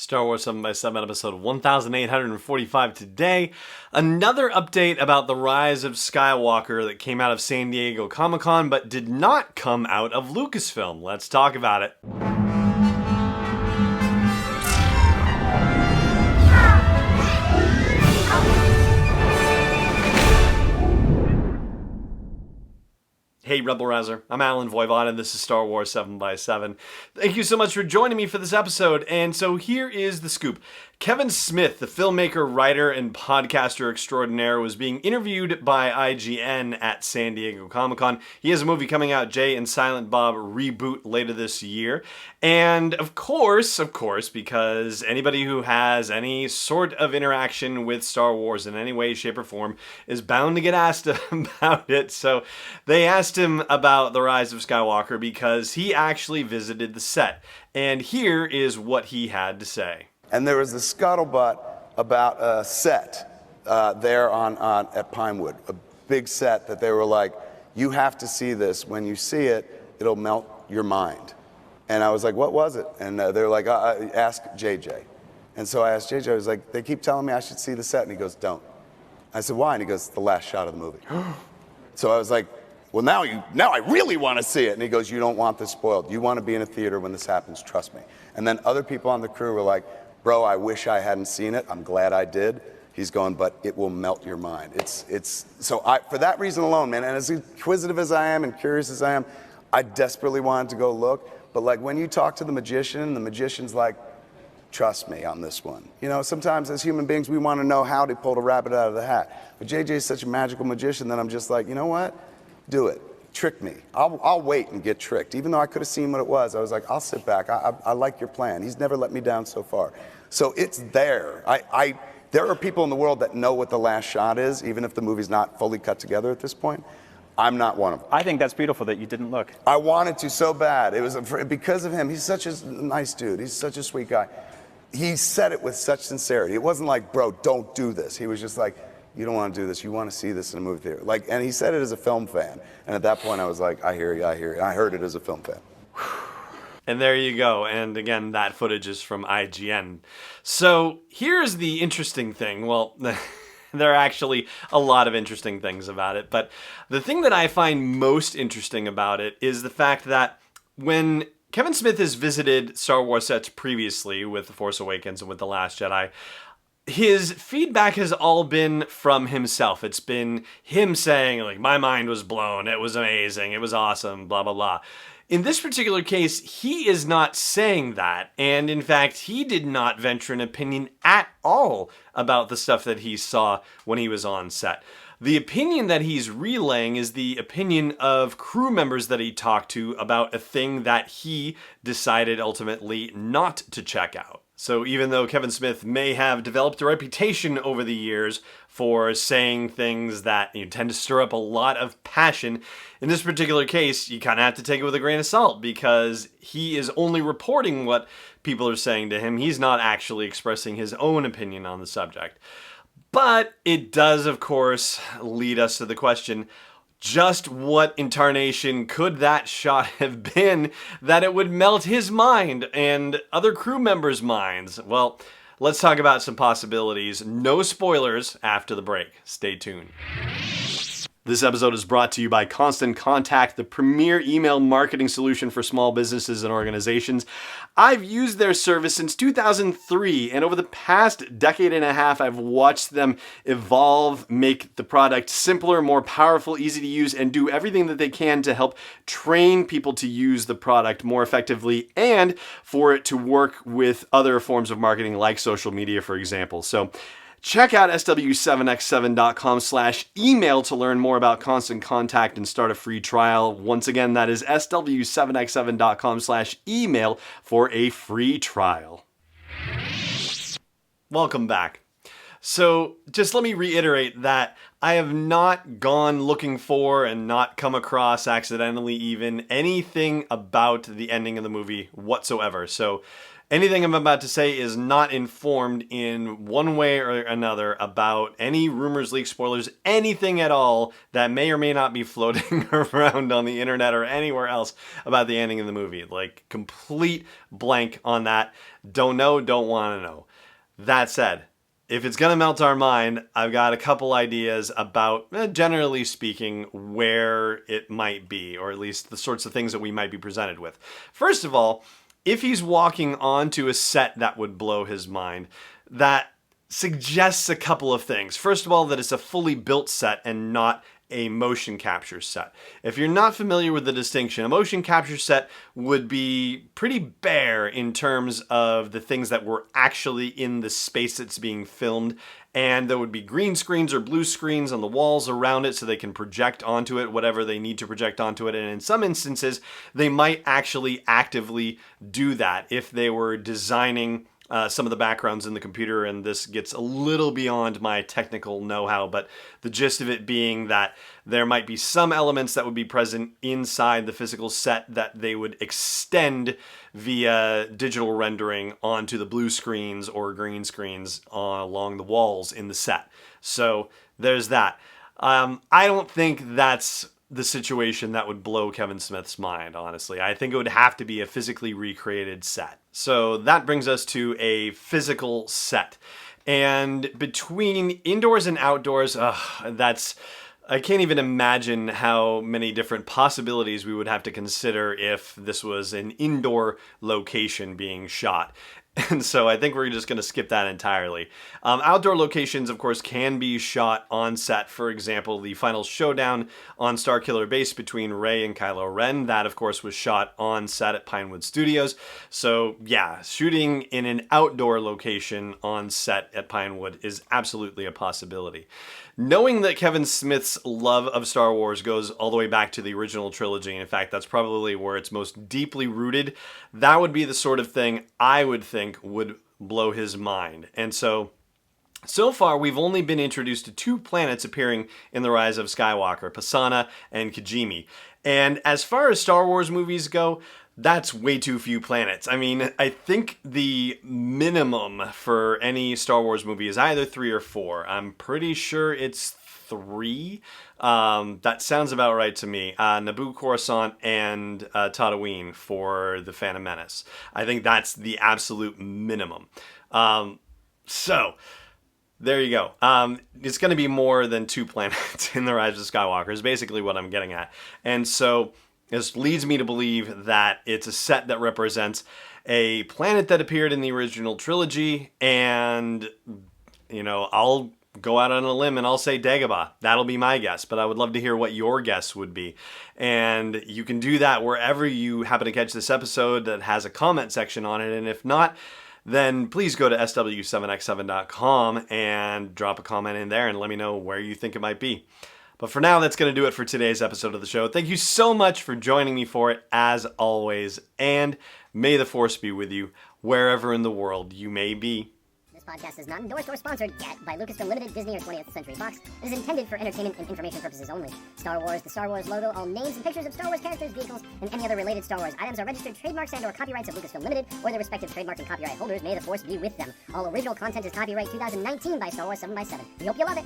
Star Wars 7x7 episode 1845 today. Another update about the Rise of Skywalker that came out of San Diego Comic-Con but did not come out of Lucasfilm. Let's talk about it. Hey Rebel Rouser, I'm Alan Voivod and this is Star Wars 7x7. Thank you so much for joining me for this episode, and so here is the scoop. Kevin Smith, the filmmaker, writer, and podcaster extraordinaire, was being interviewed by IGN at San Diego Comic-Con. He has a movie coming out, Jay and Silent Bob Reboot, later this year. And of course, because anybody who has any sort of interaction with Star Wars in any way, shape, or form is bound to get asked about it. So they asked him about the Rise of Skywalker because he actually visited the set. And here is what he had to say. And there was a scuttlebutt about a set there at Pinewood, a big set that they were like, you have to see this. When you see it, it'll melt your mind. And I was like, what was it? And they were like, ask JJ. And so I asked JJ, I was like, they keep telling me I should see the set. And he goes, don't. I said, why? And he goes, the last shot of the movie. So I was like, well, now I really want to see it. And he goes, you don't want this spoiled. You want to be in a theater when this happens, trust me. And then other people on the crew were like, bro, I wish I hadn't seen it. I'm glad I did. He's going, but it will melt your mind. For that reason alone, man, and as inquisitive as I am and curious as I am, I desperately wanted to go look. But like when you talk to the magician's like, trust me on this one. You know, sometimes as human beings, we want to know how to pull a rabbit out of the hat. But JJ is such a magical magician that I'm just like, you know what? Do it. Trick me. I'll wait and get tricked. Even though I could have seen what it was, I was like, I'll sit back. I like your plan. He's never let me down so far. So it's there. There are people in the world that know what the last shot is, even if the movie's not fully cut together at this point. I'm not one of them. I think that's beautiful that you didn't look. I wanted to so bad. It was because of him. He's such a nice dude. He's such a sweet guy. He said it with such sincerity. It wasn't like, bro, don't do this. He was just like, you don't want to do this. You want to see this in a movie theater. And he said it as a film fan. And at that point, I was like, I hear you. I heard it as a film fan. And there you go. And again, that footage is from IGN. So here's the interesting thing. Well, there are actually a lot of interesting things about it. But the thing that I find most interesting about it is the fact that when Kevin Smith has visited Star Wars sets previously with The Force Awakens and with The Last Jedi, his feedback has all been from himself. It's been him saying, like, my mind was blown, it was amazing, it was awesome, blah, blah, blah. In this particular case, he is not saying that, and in fact, he did not venture an opinion at all about the stuff that he saw when he was on set. The opinion that he's relaying is the opinion of crew members that he talked to about a thing that he decided ultimately not to check out. So even though Kevin Smith may have developed a reputation over the years for saying things that tend to stir up a lot of passion, in this particular case, you kind of have to take it with a grain of salt because he is only reporting what people are saying to him. He's not actually expressing his own opinion on the subject. But it does, of course, lead us to the question, just what incarnation could that shot have been that it would melt his mind and other crew members' minds? Well, let's talk about some possibilities. No spoilers after the break. Stay tuned. This episode is brought to you by Constant Contact, the premier email marketing solution for small businesses and organizations. I've used their service since 2003, and over the past decade and a half, I've watched them evolve, make the product simpler, more powerful, easy to use, and do everything that they can to help train people to use the product more effectively and for it to work with other forms of marketing like social media, for example. So check out sw7x7.com/email to learn more about Constant Contact and start a free trial. Once again, that is sw7x7.com/email for a free trial. Welcome back. So just let me reiterate that I have not gone looking for and not come across accidentally even anything about the ending of the movie whatsoever. So Anything I'm about to say is not informed in one way or another about any rumors, leaks, spoilers, anything at all that may or may not be floating around on the internet or anywhere else about the ending of the movie. Like, complete blank on that. Don't know, don't want to know. That said, if it's going to melt our mind, I've got a couple ideas about, generally speaking, where it might be, or at least the sorts of things that we might be presented with. First of all, if he's walking onto a set that would blow his mind, that suggests a couple of things. First of all, that it's a fully built set and not a motion capture set. If you're not familiar with the distinction, a motion capture set would be pretty bare in terms of the things that were actually in the space that's being filmed, and there would be green screens or blue screens on the walls around it so they can project onto it whatever they need to project onto it, and in some instances they might actually actively do that if they were designing some of the backgrounds in the computer, and this gets a little beyond my technical know-how, but the gist of it being that there might be some elements that would be present inside the physical set that they would extend via digital rendering onto the blue screens or green screens along the walls in the set. So there's that. I don't think that's the situation that would blow Kevin Smith's mind, honestly. I think it would have to be a physically recreated set. So that brings us to a physical set. And between indoors and outdoors, I can't even imagine how many different possibilities we would have to consider if this was an indoor location being shot. And so I think we're just going to skip that entirely. Outdoor locations, of course, can be shot on set. For example, the final showdown on Starkiller Base between Rey and Kylo Ren, that, of course, was shot on set at Pinewood Studios. So, yeah, shooting in an outdoor location on set at Pinewood is absolutely a possibility. Knowing that Kevin Smith's love of Star Wars goes all the way back to the original trilogy, and in fact, that's probably where it's most deeply rooted, that would be the sort of thing I would think would blow his mind. And so far, we've only been introduced to 2 planets appearing in The Rise of Skywalker, Pisana and Kijimi. And as far as Star Wars movies go, that's way too few planets. I mean, I think the minimum for any Star Wars movie is either 3 or 4. I'm pretty sure it's 3. That sounds about right to me. Naboo, Coruscant, and Tatooine for The Phantom Menace. I think that's the absolute minimum. So there you go. It's going to be more than 2 planets in The Rise of Skywalker is basically what I'm getting at. And so this leads me to believe that it's a set that represents a planet that appeared in the original trilogy, and, I'll go out on a limb and I'll say Dagobah. That'll be my guess, but I would love to hear what your guess would be. And you can do that wherever you happen to catch this episode that has a comment section on it, and if not, then please go to sw7x7.com and drop a comment in there and let me know where you think it might be. But for now, that's going to do it for today's episode of the show. Thank you so much for joining me for it, as always, and may the Force be with you wherever in the world you may be. This podcast is not endorsed or sponsored yet by Lucasfilm Limited, Disney, or 20th Century Fox. It is intended for entertainment and information purposes only. Star Wars, the Star Wars logo, all names and pictures of Star Wars characters, vehicles, and any other related Star Wars items are registered trademarks and/or copyrights of Lucasfilm Limited or their respective trademark and copyright holders. May the Force be with them. All original content is copyright 2019 by Star Wars 7x7. We hope you love it.